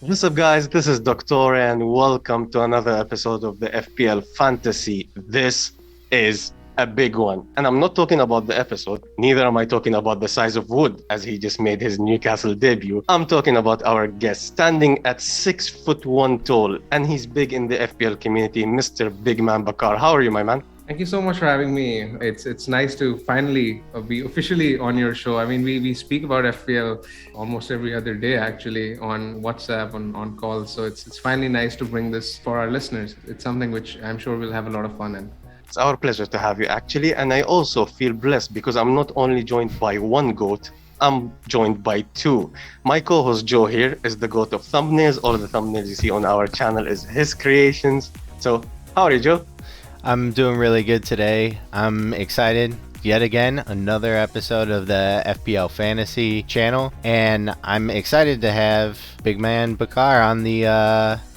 What's up, guys? This is Doctor, and welcome to another episode of the FPL Fantasy. This is a big one. And I'm not talking about the episode, neither am I talking about the size of Wood as he just made his Newcastle debut. I'm talking about our guest, standing at 6'1" tall, and he's big in the FPL community, Mr. BigManBakar. How are you, my man? Thank you so much for having me. It's nice to finally be officially on your show. I mean, we speak about FPL almost every other day actually on WhatsApp, on calls. So it's finally nice to bring this for our listeners. It's something which I'm sure we'll have a lot of fun in. It's our pleasure to have you, actually. And I also feel blessed because I'm not only joined by one GOAT, I'm joined by two. My co-host Joe here is the GOAT of thumbnails. All the thumbnails you see on our channel is his creations. So, how are you, Joe? I'm doing really good today. I'm excited. Yet again, another episode of the FPL Fantasy channel, and I'm excited to have BigManBakar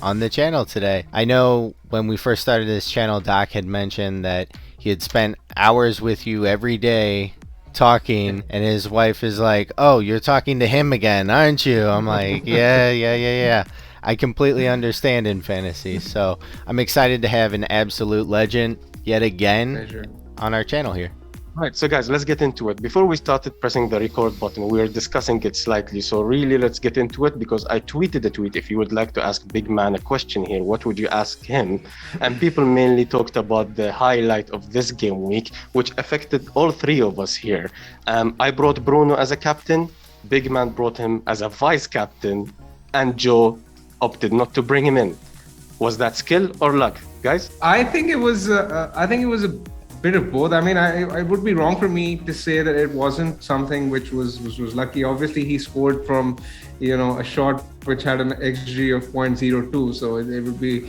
on the channel today. I know when we first started this channel, Doc had mentioned that he had spent hours with you every day talking, and his wife is like, "Oh, you're talking to him again, aren't you?" I'm like, "Yeah. I completely understand in fantasy." So I'm excited to have an absolute legend yet again Pleasure. on our channel here. All right, so guys, let's get into it. Before we started pressing the record button, we were discussing it slightly. So really, let's get into it because I tweeted a tweet. If you would like to ask Big Man a question here, what would you ask him? And people mainly talked about the highlight of this game week, which affected all three of us here. I brought Bruno as a captain. Big Man brought him as a vice captain, and Joe opted not to bring him in. Was that skill or luck, guys? I think it was. I think it was a bit of both. I mean, I would be wrong for me to say that it wasn't something which was lucky. Obviously, he scored from, a shot which had an XG of 0.02. So it would be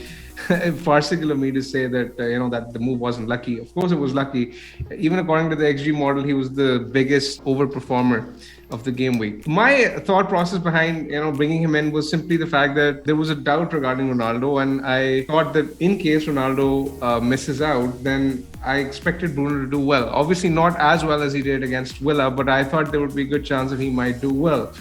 farcical of me to say that that the move wasn't lucky. Of course, it was lucky. Even according to the XG model, he was the biggest overperformer of the game week. My thought process behind bringing him in was simply the fact that there was a doubt regarding Ronaldo, and I thought that in case Ronaldo misses out, then I expected Bruno to do well. Obviously, not as well as he did against Villa, but I thought there would be a good chance that he might do well.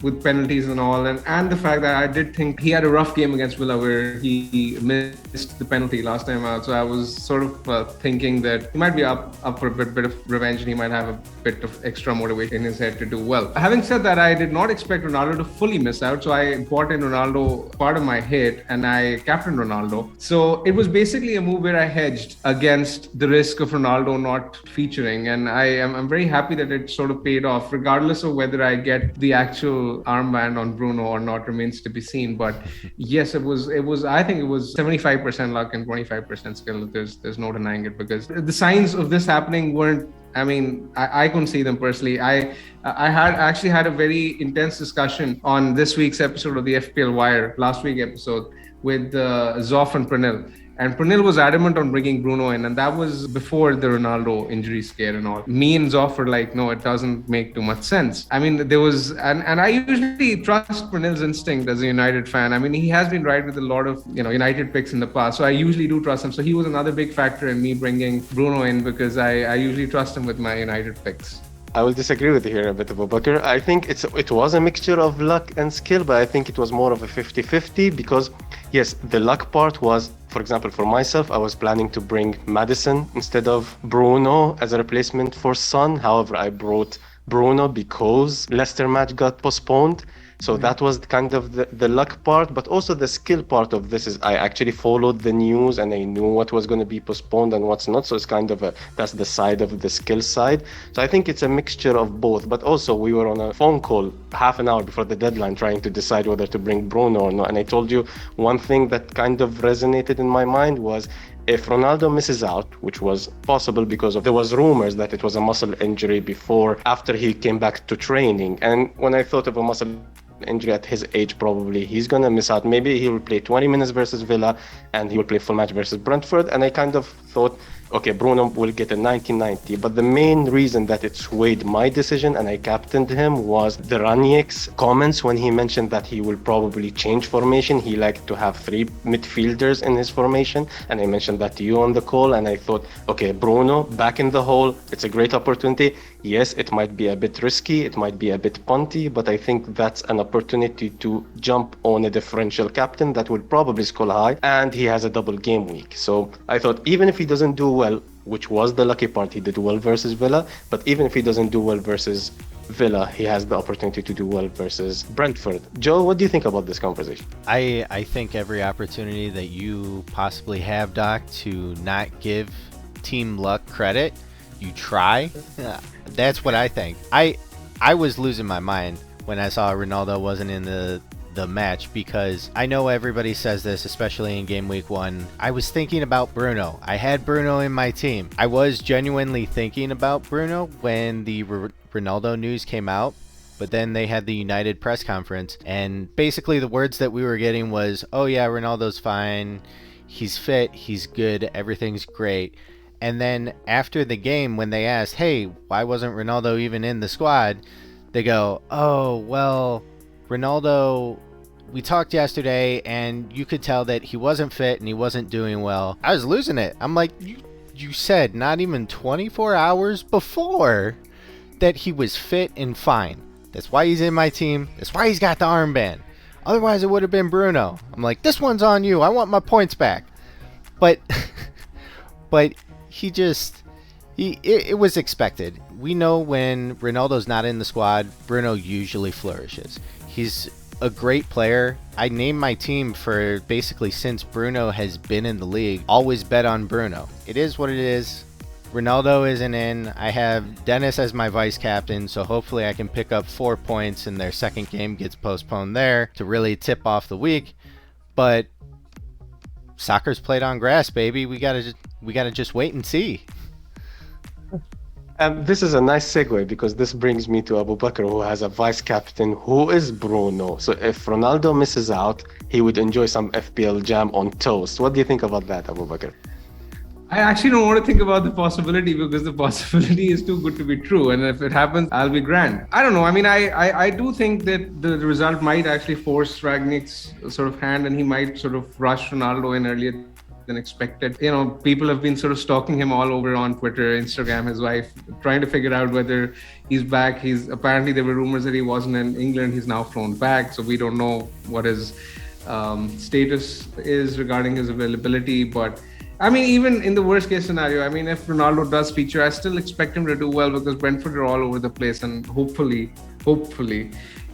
With penalties and all, and the fact that I did think he had a rough game against Villa where he missed the penalty last time out. So I was sort of thinking that he might be up for a bit of revenge, and he might have a bit of extra motivation in his head to do well. Having said that, I did not expect Ronaldo to fully miss out, so I bought in Ronaldo part of my hit, and I captained Ronaldo. So it was basically a move where I hedged against the risk of Ronaldo not featuring, and I'm very happy that it sort of paid off, regardless of whether I get the actual armband on Bruno or not remains to be seen. But yes, it was. I think it was 75% luck and 25% skill. There's no denying it, because the signs of this happening weren't. I mean, I couldn't see them personally. I had actually had a very intense discussion on this week's episode of the FPL Wire, last week episode, with Zoff and Pranil. And Pranil was adamant on bringing Bruno in, and that was before the Ronaldo injury scare and all. Me and Zoff were like, no, it doesn't make too much sense. I mean, there was, and I usually trust Pranil's instinct as a United fan. I mean, he has been right with a lot of, United picks in the past, so I usually do trust him. So he was another big factor in me bringing Bruno in, because I usually trust him with my United picks. I will disagree with you here a bit, Abu Bakr. I think it was a mixture of luck and skill, but I think it was more of a 50-50 because, yes, the luck part was, for example, for myself, I was planning to bring Madison instead of Bruno as a replacement for Son. However, I brought Bruno because Leicester match got postponed. So that was kind of the luck part, but also the skill part of this is I actually followed the news and I knew what was going to be postponed and what's not. So it's kind of that's the side of the skill side. So I think it's a mixture of both, but also we were on a phone call half an hour before the deadline trying to decide whether to bring Bruno or not. And I told you one thing that kind of resonated in my mind was, if Ronaldo misses out, which was possible because there was rumors that it was a muscle injury after he came back to training. And when I thought of a muscle injury at his age, probably he's gonna miss out. Maybe he will play 20 minutes versus Villa and he will play full match versus Brentford. And I kind of thought okay, Bruno will get a 90-90. But the main reason that it swayed my decision and I captained him was the Ranieri's comments when he mentioned that he will probably change formation. He liked to have three midfielders in his formation. And I mentioned that to you on the call. And I thought, okay, Bruno back in the hole. It's a great opportunity. Yes, it might be a bit risky. It might be a bit punty, but I think that's an opportunity to jump on a differential captain that will probably score high. And he has a double game week. So I thought even if he doesn't do well, which was the lucky part, he did well versus Villa, but even if he doesn't do well versus Villa, he has the opportunity to do well versus Brentford. Joe, what do you think about this conversation? I think every opportunity that you possibly have, Doc, to not give Team Luck credit, you try. That's what I think. I was losing my mind when I saw Ronaldo wasn't in the match, because I know everybody says this, especially in game week 1. I was thinking about Bruno. I had Bruno in my team. I was genuinely thinking about Bruno when the Ronaldo news came out, but then they had the United press conference, and basically the words that we were getting was, oh yeah, Ronaldo's fine, he's fit, he's good, everything's great. And then after the game, when they asked, hey, why wasn't Ronaldo even in the squad, they go, oh well, Ronaldo, we talked yesterday and you could tell that he wasn't fit and he wasn't doing well. I was losing it. I'm like, you said not even 24 hours before that he was fit and fine. That's why he's in my team. That's why he's got the armband. Otherwise it would have been Bruno. I'm like, this one's on you. I want my points back. But but it was expected. We know when Ronaldo's not in the squad, Bruno usually flourishes. He's a great player. I named my team for basically since Bruno has been in the league, always bet on Bruno. It is what it is. Ronaldo isn't in. I have Dennis as my vice captain, so hopefully I can pick up 4 points and their second game gets postponed there to really tip off the week. But soccer's played on grass, baby. We gotta just wait and see. This is a nice segue because this brings me to Abu Bakr, who has a vice captain who is Bruno. So if Ronaldo misses out, he would enjoy some FPL jam on toast. What do you think about that, Abu Bakr? I actually don't want to think about the possibility, because the possibility is too good to be true. And if it happens, I'll be grand. I don't know. I mean, I do think that the result might actually force Rangnick's sort of hand, and he might sort of rush Ronaldo in earlier than expected. You know, people have been sort of stalking him all over on Twitter, Instagram, his wife, trying to figure out whether he's back. Apparently there were rumors that he wasn't in England. He's now flown back. So we don't know what his status is regarding his availability. But I mean, even in the worst case scenario, I mean, if Ronaldo does feature, I still expect him to do well, because Brentford are all over the place, and hopefully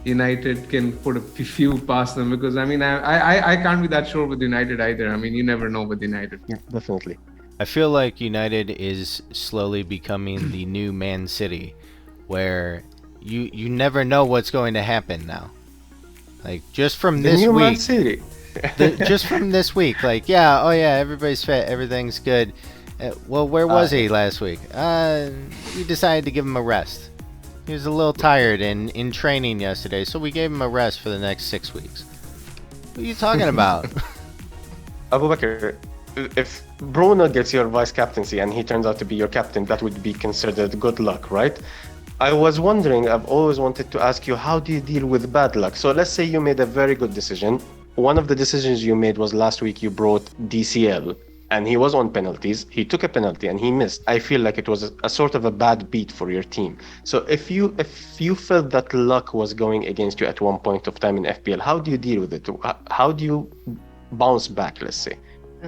United can put a few past them, because I mean, I can't be that sure with United either. I mean, you never know with United. Yeah, definitely. I feel like United is slowly becoming the new Man City, where you never know what's going to happen now. Like, just from this new week, Man City. just from this week, like, yeah, oh yeah, everybody's fit, everything's good. Well, where was he last week? We decided to give him a rest. He was a little tired in training yesterday, so we gave him a rest for the next 6 weeks. What are you talking about? Abu Bakr, if Bruno gets your vice captaincy and he turns out to be your captain, that would be considered good luck, right? I was wondering, I've always wanted to ask you, how do you deal with bad luck? So let's say you made a very good decision. One of the decisions you made was last week you brought DCL, and he was on penalties. He took a penalty and he missed. I feel like it was a sort of a bad beat for your team. So if you felt that luck was going against you at one point of time in FPL, how do you deal with it? How do you bounce back, let's say?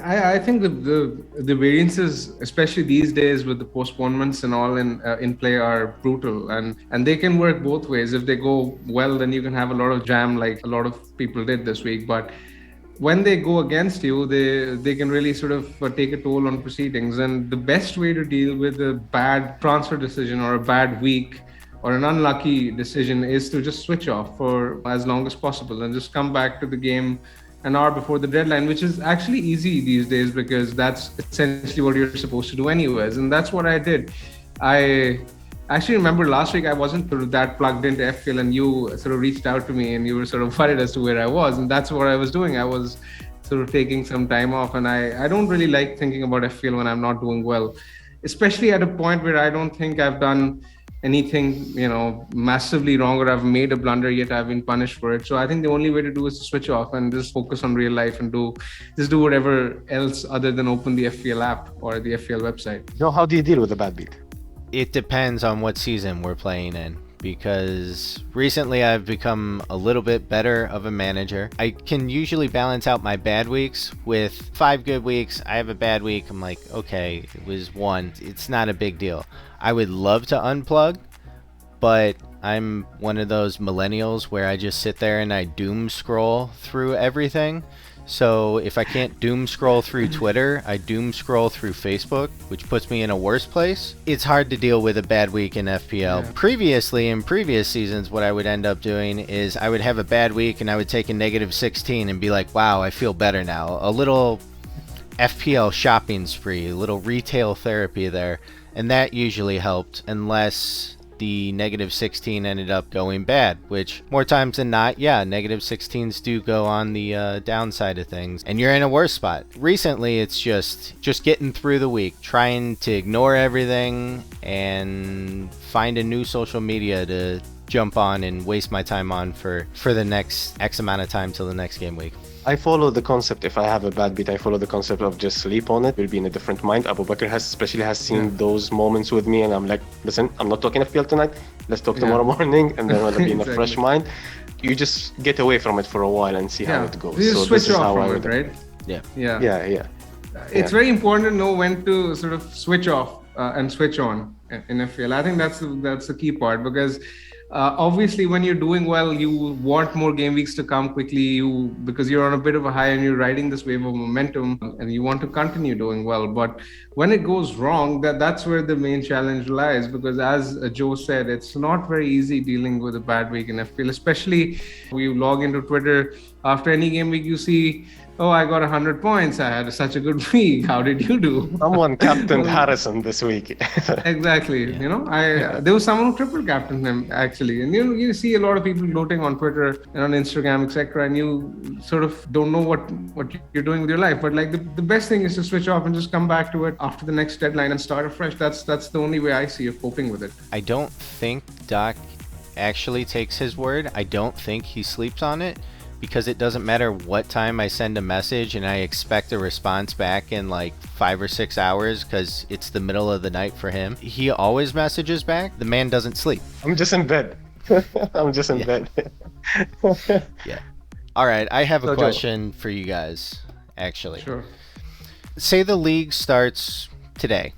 I think the variances, especially these days with the postponements and all in play, are brutal, and they can work both ways. If they go well, then you can have a lot of jam, like a lot of people did this week. But when they go against you, they can really sort of take a toll on proceedings. And the best way to deal with a bad transfer decision or a bad week or an unlucky decision is to just switch off for as long as possible and just come back to the game an hour before the deadline, which is actually easy these days, because that's essentially what you're supposed to do anyways. And that's what I did. I actually remember last week I wasn't sort of that plugged into FPL, and you sort of reached out to me and you were sort of worried as to where I was. And that's what I was doing. I was sort of taking some time off. And I don't really like thinking about FPL when I'm not doing well, especially at a point where I don't think I've done anything, massively wrong, or I've made a blunder, yet I've been punished for it. So I think the only way to do is to switch off and just focus on real life and do whatever else other than open the FPL app or the FPL website. How do you deal with a bad beat? It depends on what season we're playing in, because recently I've become a little bit better of a manager. I can usually balance out my bad weeks with 5 good weeks. I have a bad week, I'm like, okay, it was 1. It's not a big deal. I would love to unplug, but I'm one of those millennials where I just sit there and I doom scroll through everything. So if I can't doom scroll through Twitter, I doom scroll through Facebook, which puts me in a worse place. It's hard to deal with a bad week in FPL. Yeah. Previously, in previous seasons, what I would end up doing is I would have a bad week and I would take a -16 and be like, wow, I feel better now. A little FPL shopping spree, a little retail therapy there. And that usually helped, unless the -16 ended up going bad, which more times than not, yeah, -16s do go on the downside of things, and you're in a worse spot. Recently, it's just getting through the week, trying to ignore everything and find a new social media to jump on and waste my time on for the next X amount of time till the next game week. I follow the concept. If I have a bad beat, I follow the concept of just sleep on it. We'll be in a different mind. Abu Bakr has seen those moments with me, and I'm like, listen, I'm not talking FPL tonight. Let's talk tomorrow morning, and then I'll be in a fresh mind. You just get away from it for a while and see how it goes. You just switch off from it, right? Yeah. It's very important to know when to sort of switch off and switch on in FPL. I think that's the key part, because obviously when you're doing well, you want more game weeks to come quickly, because you're on a bit of a high and you're riding this wave of momentum and you want to continue doing well. But when it goes wrong, that's where the main challenge lies, because as Joe said, it's not very easy dealing with a bad week in FPL, especially when you log into Twitter after any game week, you see, oh, I got 100 points. I had such a good week. How did you do? Someone captained Harrison this week. Exactly. There was someone who triple captained him actually, and you see a lot of people gloating on Twitter and on Instagram, etc., and you sort of don't know what you're doing with your life. But like the best thing is to switch off and just come back to it after the next deadline and start afresh. That's the only way I see of coping with it. I don't think Doc actually takes his word. I don't think he sleeps on it, because it doesn't matter what time I send a message and I expect a response back in like 5 or 6 hours because it's the middle of the night for him. He always messages back. The man doesn't sleep. I'm just in bed. I'm just in bed. Yeah. All right. I have a question for you guys, actually. Sure. Say the league starts today.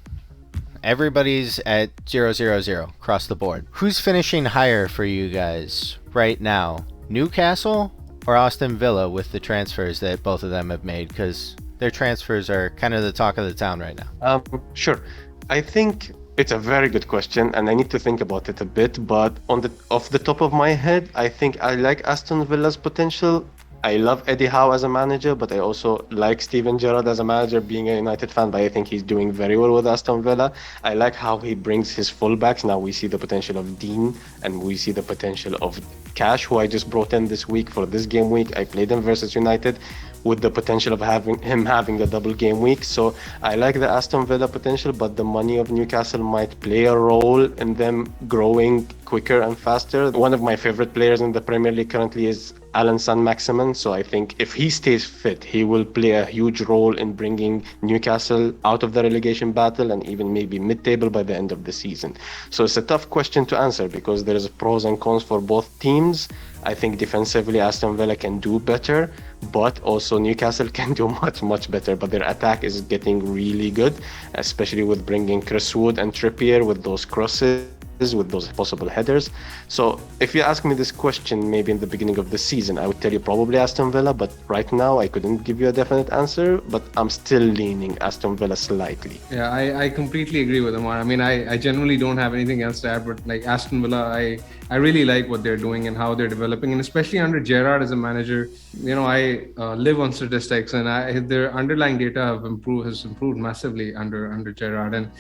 Everybody's at 0-0-0 across the board. Who's finishing higher for you guys right now? Newcastle or Aston Villa, with the transfers that both of them have made, because their transfers are kind of the talk of the town right now? Sure. I think it's a very good question, and I need to think about it a bit. But off the top of my head, I think I like Aston Villa's potential. I love Eddie Howe as a manager, but I also like Steven Gerrard as a manager, being a United fan, but I think he's doing very well with Aston Villa. I like how he brings his fullbacks. Now we see the potential of Dean, and we see the potential of Cash, who I just brought in this week for this game week. I played him versus United with the potential of having the double game week. So I like the Aston Villa potential, but the money of Newcastle might play a role in them growing quicker and faster. One of my favorite players in the Premier League currently is Alan Saint-Maximin, so I think if he stays fit, he will play a huge role in bringing Newcastle out of the relegation battle and even maybe mid-table by the end of the season. So it's a tough question to answer because there is pros and cons for both teams. I think defensively Aston Villa can do better, but also Newcastle can do much better. But their attack is getting really good, especially with bringing Chris Wood and Trippier with those crosses, with those possible headers. So if you ask me this question maybe in the beginning of the season, I would tell you probably Aston Villa, but right now I couldn't give you a definite answer, but I'm still leaning Aston Villa slightly. Yeah, I completely agree with Amar. I mean, I generally don't have anything else to add, but like Aston Villa, I really like what they're doing and how they're developing, and especially under Gerrard as a manager. I live on statistics, and their underlying data has improved massively under Gerrard, and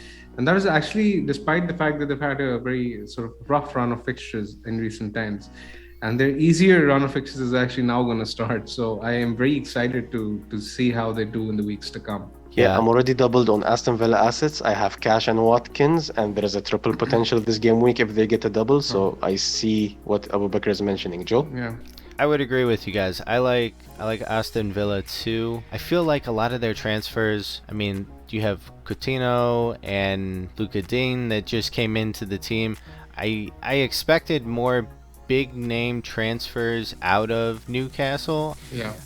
that is actually despite the fact that they've had a very sort of rough run of fixtures in recent times. and their easier run of fixtures is actually now going to start. So I am very excited to see how they do in the weeks to come. Yeah, I'm already doubled on Aston Villa assets. I have Cash and Watkins, and there is a triple potential this game week if they get a double. So I see what Abu Bakr is mentioning. Joe? Yeah. I would agree with you guys. I like Aston Villa too. I feel like a lot of their transfers, I mean, you have Coutinho and Luka Dean that just came into the team. I expected more big name transfers out of Newcastle,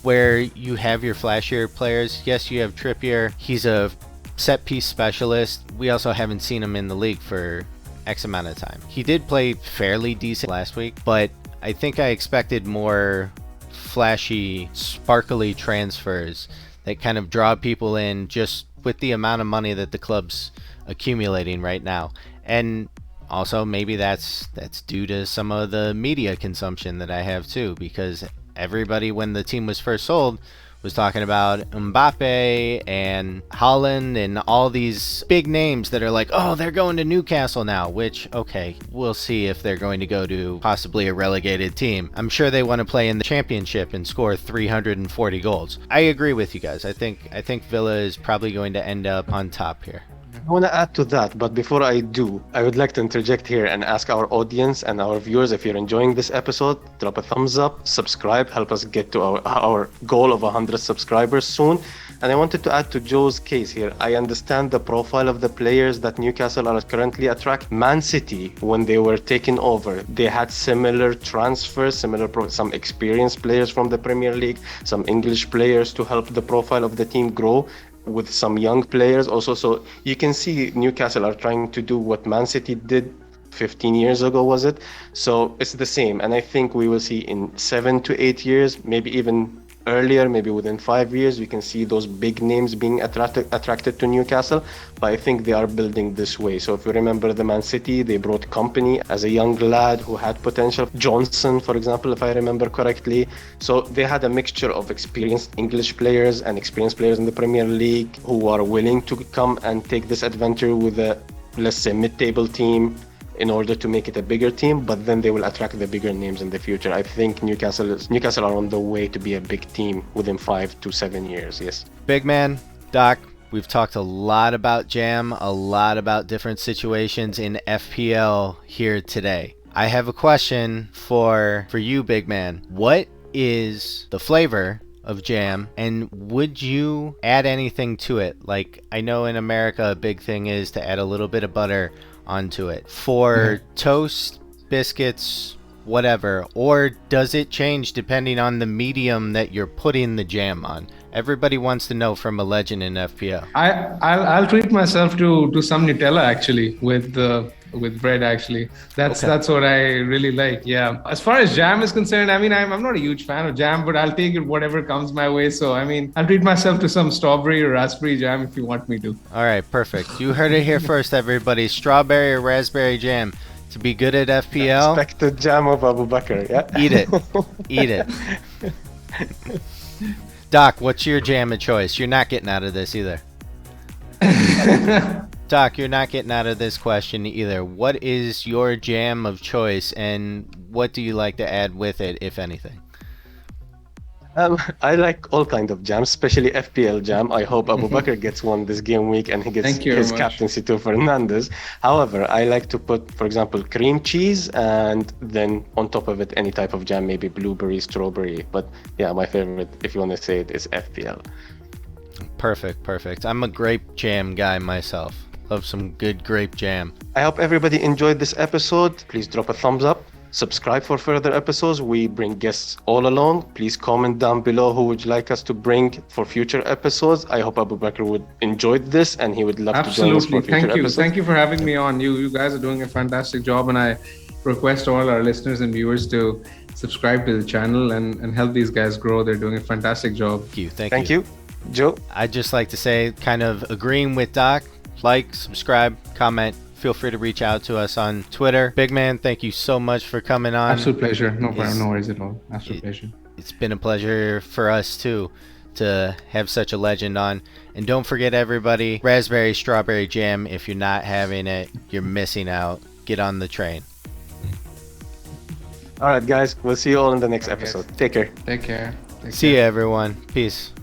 where you have your flashier players. Yes, you have Trippier. He's a set piece specialist. We also haven't seen him in the league for X amount of time. He did play fairly decent last week, but I think I expected more flashy, sparkly transfers that kind of draw people in just with the amount of money that the club's accumulating right now. And also, maybe that's due to some of the media consumption that I have too, because everybody, when the team was first sold, was talking about Mbappe and Haaland and all these big names that are like, oh, they're going to Newcastle now, which, okay, we'll see if they're going to go to possibly a relegated team. I'm sure they want to play in the championship and score 340 goals. I agree with you guys. I think Villa is probably going to end up on top here. I want to add to that, but before I do, I would like to interject here and ask our audience and our viewers, if you're enjoying this episode, drop a thumbs up, subscribe, help us get to our goal of 100 subscribers soon. And I wanted to add to Joe's case here. I understand the profile of the players that Newcastle are currently attracting. Man City, when they were taken over, they had similar transfers, some experienced players from the Premier League, some English players to help the profile of the team grow, with some young players also. So you can see Newcastle are trying to do what Man City did 15 years ago, was it? So it's the same. And I think we will see in 7 to 8 years, maybe even earlier, maybe within 5 years, we can see those big names being attracted to Newcastle. But I think they are building this way. So if you remember the Man City, they brought Company as a young lad who had potential. Johnson, for example, if I remember correctly. So they had a mixture of experienced English players and experienced players in the Premier League who are willing to come and take this adventure with a, let's say, mid-table team in order to make it a bigger team, but then they will attract the bigger names in the future. I think Newcastle are on the way to be a big team within 5 to 7 years, yes. Big man, Doc, we've talked a lot about Jam, a lot about different situations in FPL here today. I have a question for you, big man. What is the flavor of Jam, and would you add anything to it? Like, I know in America a big thing is to add a little bit of butter onto it for toast, biscuits, whatever, or does it change depending on the medium that you're putting the jam on? Everybody wants to know from a legend in FPL. I'll treat myself to some Nutella actually with bread actually. That's what I really like. Yeah. As far as jam is concerned, I mean, I'm not a huge fan of jam, but I'll take it whatever comes my way. So I mean, I'll treat myself to some strawberry or raspberry jam if you want me to. All right, perfect. You heard it here first, everybody. Strawberry or raspberry jam. To be good at FPL, Expected jam of Abu Bakr, yeah? Eat it. Eat it. Doc, what's your jam of choice? You're not getting out of this either. Doc, you're not getting out of this question either. What is your jam of choice, and what do you like to add with it, if anything? I like all kinds of jams, especially FPL jam. I hope Abu Bakr gets one this game week and he gets his captaincy to Fernandes. However, I like to put, for example, cream cheese and then on top of it any type of jam, maybe blueberry, strawberry. But yeah, my favorite, if you want to say it, is FPL. Perfect. I'm a grape jam guy myself. Love some good grape jam. I hope everybody enjoyed this episode. Please drop a thumbs up. Subscribe for further episodes. We bring guests all along. Please comment down below who would you like us to bring for future episodes. I hope Abu Bakr would enjoy this and he would love to join us for future episodes. Thank you for having me on. You guys are doing a fantastic job, and I request all our listeners and viewers to subscribe to the channel and help these guys grow. They're doing a fantastic job. Thank you. Joe? I'd just like to say, kind of agreeing with Doc, like, subscribe, comment. Feel free to reach out to us on Twitter. Big man, thank you so much for coming on. Absolute pleasure. No worries at all. Absolute pleasure. It's been a pleasure for us too to have such a legend on. And don't forget, everybody, raspberry strawberry jam. If you're not having it, you're missing out. Get on the train. All right, guys. We'll see you all in the next Alright, guys. episode. Take care. Take care. Take See care. you, everyone. Peace.